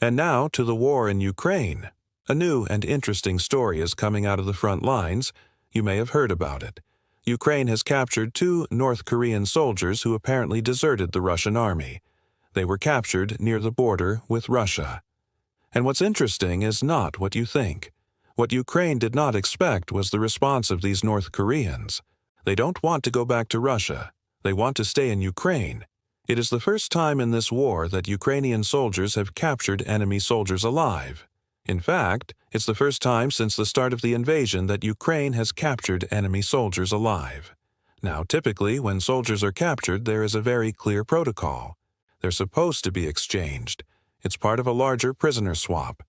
And now to the war in Ukraine. A new and interesting story is coming out of the front lines. You may have heard about it. Ukraine has captured 2 North Korean soldiers who apparently deserted the Russian army. They were captured near the border with Russia. And what's interesting is not what you think. What Ukraine did not expect was the response of these North Koreans. They don't want to go back to Russia. They want to stay in Ukraine. It is the first time in this war that Ukrainian soldiers have captured enemy soldiers alive. In fact, it's the first time since the start of the invasion that Ukraine has captured enemy soldiers alive. Now, typically, when soldiers are captured, there is a very clear protocol. They're supposed to be exchanged. It's part of a larger prisoner swap.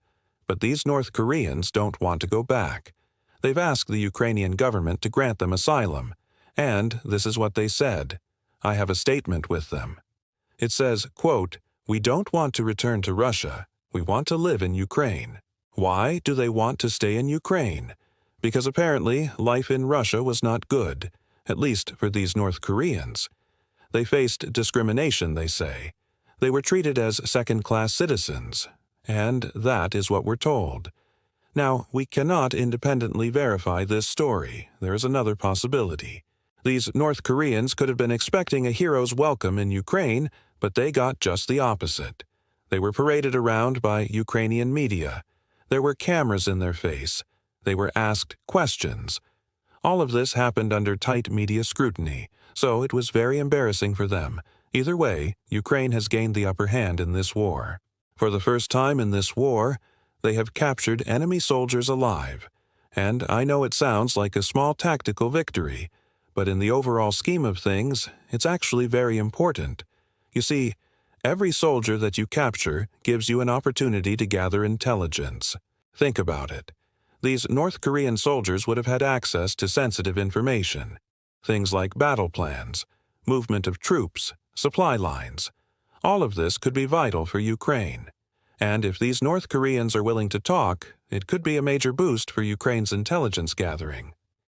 But these North Koreans don't want to go back. They've asked the Ukrainian government to grant them asylum. And this is what they said. I have a statement with them. It says, quote, "We don't want to return to Russia. We want to live in Ukraine." Why do they want to stay in Ukraine? Because apparently life in Russia was not good, at least for these North Koreans. They faced discrimination, they say. They were treated as second-class citizens, and that is what we're told. Now, we cannot independently verify this story. There is another possibility. These North Koreans could have been expecting a hero's welcome in Ukraine, but they got just the opposite. They were paraded around by Ukrainian media. There were cameras in their face. They were asked questions. All of this happened under tight media scrutiny, so it was very embarrassing for them. Either way, Ukraine has gained the upper hand in this war. For the first time in this war, they have captured enemy soldiers alive. And I know it sounds like a small tactical victory, but in the overall scheme of things, it's actually very important. You see, every soldier that you capture gives you an opportunity to gather intelligence. Think about it. These North Korean soldiers would have had access to sensitive information. Things like battle plans, movement of troops, supply lines. All of this could be vital for Ukraine. And if these North Koreans are willing to talk, it could be a major boost for Ukraine's intelligence gathering.